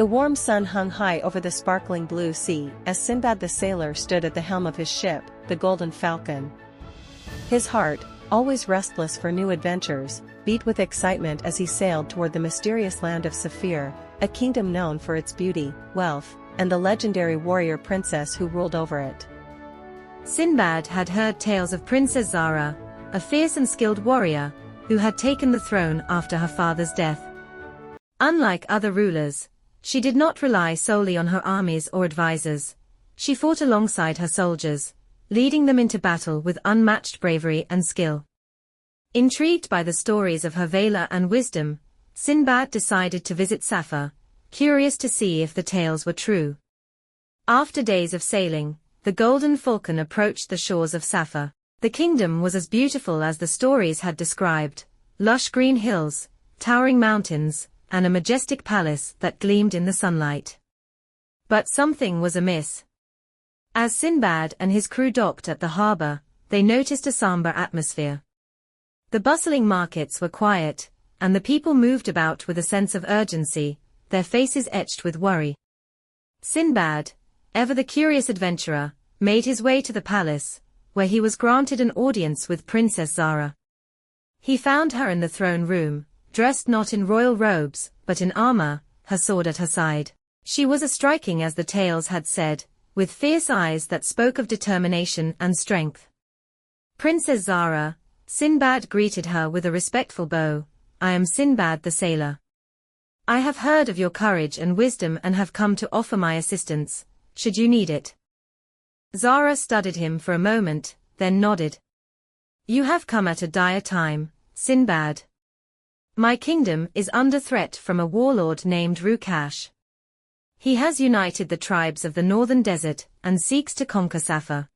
The warm sun hung high over the sparkling blue sea as Sinbad the sailor stood at the helm of his ship, the Golden Falcon. His heart, always restless for new adventures, beat with excitement as he sailed toward the mysterious land of Saphir, a kingdom known for its beauty, wealth, and the legendary warrior princess who ruled over it. Sinbad had heard tales of Princess ZARA, a fierce and skilled warrior, who had taken the throne after her father's death. Unlike other rulers, she did not rely solely on her armies or advisors. She fought alongside her soldiers, leading them into battle with unmatched bravery and skill. Intrigued by the stories of her valor and wisdom, Sinbad decided to visit Saphir, curious to see if the tales were true. After days of sailing, the Golden Falcon approached the shores of Saphir. The kingdom was as beautiful as the stories had described: lush green hills, towering mountains, and a majestic palace that gleamed in the sunlight. But something was amiss. As Sinbad and his crew docked at the harbor, they noticed a somber atmosphere. The bustling markets were quiet, and the people moved about with a sense of urgency, their faces etched with worry. Sinbad, ever the curious adventurer, made his way to the palace, where he was granted an audience with Princess ZARA. He found her in the throne room, dressed not in royal robes, but in armor, her sword at her side. She was as striking as the tales had said, with fierce eyes that spoke of determination and strength. Princess ZARA, Sinbad greeted her with a respectful bow. "I am Sinbad the sailor. I have heard of your courage and wisdom and have come to offer my assistance, should you need it." ZARA studied him for a moment, then nodded. "You have come at a dire time, Sinbad. My kingdom is under threat from a warlord named Rukash. He has united the tribes of the northern desert and seeks to conquer Saphir.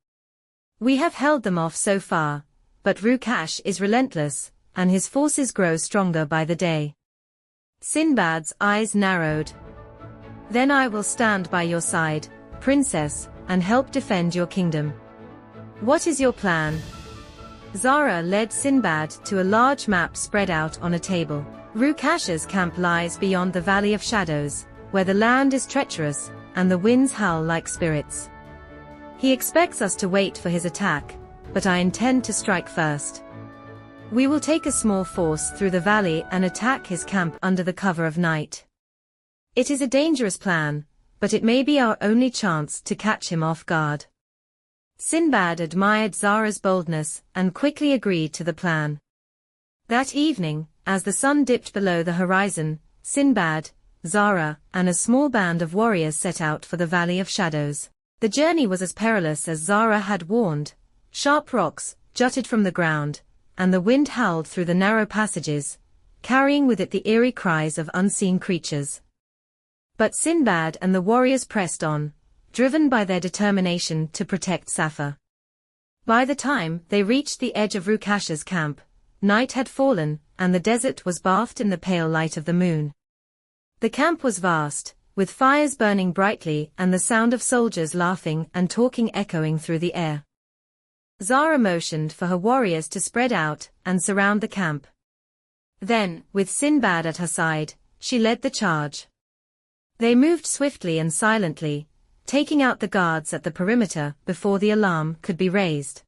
We have held them off so far, but Rukash is relentless, and his forces grow stronger by the day." Sinbad's eyes narrowed. "Then I will stand by your side, princess, and help defend your kingdom. What is your plan?" ZARA led Sinbad to a large map spread out on a table. "Rukash's camp lies beyond the Valley of Shadows, where the land is treacherous, and the winds howl like spirits. He expects us to wait for his attack, but I intend to strike first. We will take a small force through the valley and attack his camp under the cover of night. It is a dangerous plan, but it may be our only chance to catch him off guard." Sinbad admired ZARA's boldness and quickly agreed to the plan. That evening, as the sun dipped below the horizon, Sinbad, ZARA, and a small band of warriors set out for the Valley of Shadows. The journey was as perilous as ZARA had warned. Sharp rocks jutted from the ground, and the wind howled through the narrow passages, carrying with it the eerie cries of unseen creatures. But Sinbad and the warriors pressed on, driven by their determination to protect Saphir. By the time they reached the edge of Rukash's camp, night had fallen, and the desert was bathed in the pale light of the moon. The camp was vast, with fires burning brightly and the sound of soldiers laughing and talking echoing through the air. ZARA motioned for her warriors to spread out and surround the camp. Then, with Sinbad at her side, she led the charge. They moved swiftly and silently, taking out the guards at the perimeter before the alarm could be raised.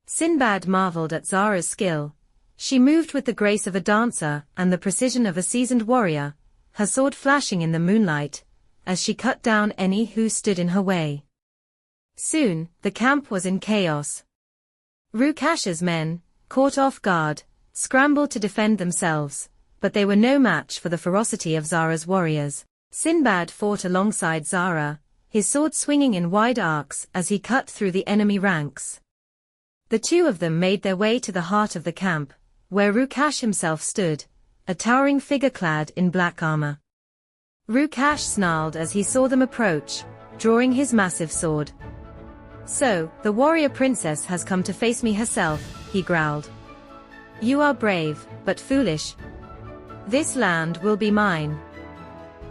Sinbad marveled at ZARA's skill. She moved with the grace of a dancer and the precision of a seasoned warrior, her sword flashing in the moonlight, as she cut down any who stood in her way. Soon, the camp was in chaos. Rukash's men, caught off guard, scrambled to defend themselves, but they were no match for the ferocity of ZARA's warriors. Sinbad fought alongside ZARA, his sword swinging in wide arcs as he cut through the enemy ranks. The two of them made their way to the heart of the camp, where Rukash himself stood, a towering figure clad in black armor. Rukash snarled as he saw them approach, drawing his massive sword. "So, the warrior princess has come to face me herself," he growled. "You are brave, but foolish. This land will be mine."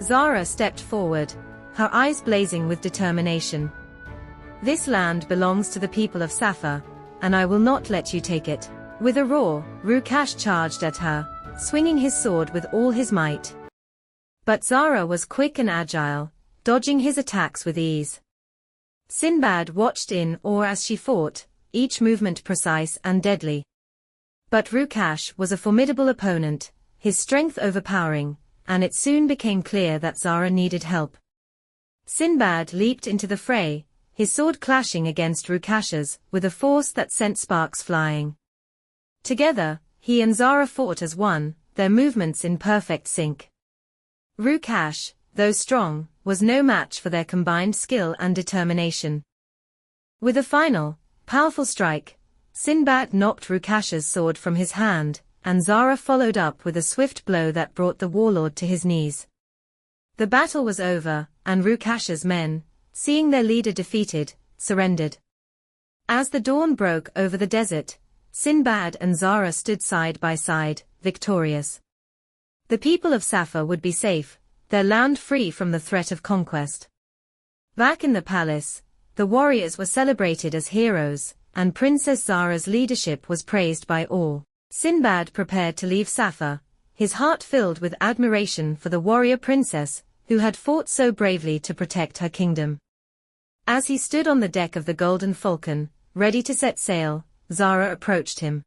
ZARA stepped forward, her eyes blazing with determination. "This land belongs to the people of Saphir, and I will not let you take it." With a roar, Rukash charged at her, swinging his sword with all his might. But Zara was quick and agile, dodging his attacks with ease. Sinbad watched in awe as she fought, each movement precise and deadly. But Rukash was a formidable opponent, his strength overpowering, and it soon became clear that Zara needed help. Sinbad leaped into the fray, his sword clashing against Rukash's with a force that sent sparks flying. Together, he and Zara fought as one, their movements in perfect sync. Rukash, though strong, was no match for their combined skill and determination. With a final, powerful strike, Sinbad knocked Rukash's sword from his hand, and Zara followed up with a swift blow that brought the warlord to his knees. The battle was over, and Rukash's men, seeing their leader defeated, surrendered. As the dawn broke over the desert, Sinbad and Zara stood side by side, victorious. The people of Safa would be safe, their land free from the threat of conquest. Back in the palace, the warriors were celebrated as heroes, and Princess Zara's leadership was praised by all. Sinbad prepared to leave Safa, his heart filled with admiration for the warrior princess, who had fought so bravely to protect her kingdom. As he stood on the deck of the Golden Falcon, ready to set sail, Zara approached him.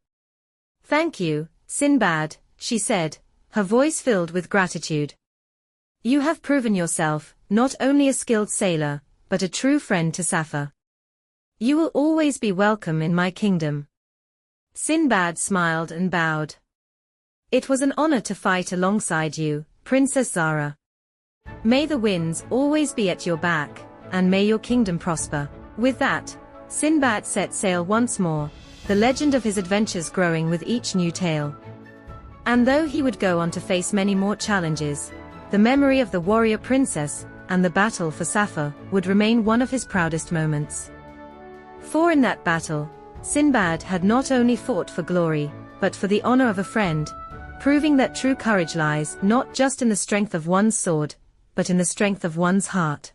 "Thank you, Sinbad," she said, her voice filled with gratitude. "You have proven yourself, not only a skilled sailor, but a true friend to Safa. You will always be welcome in my kingdom." Sinbad smiled and bowed. "It was an honor to fight alongside you, Princess Zara. May the winds always be at your back, and may your kingdom prosper." With that, Sinbad set sail once more, the legend of his adventures growing with each new tale. And though he would go on to face many more challenges, the memory of the warrior princess and the battle for Safa would remain one of his proudest moments. For in that battle, Sinbad had not only fought for glory, but for the honor of a friend, proving that true courage lies not just in the strength of one's sword, but in the strength of one's heart.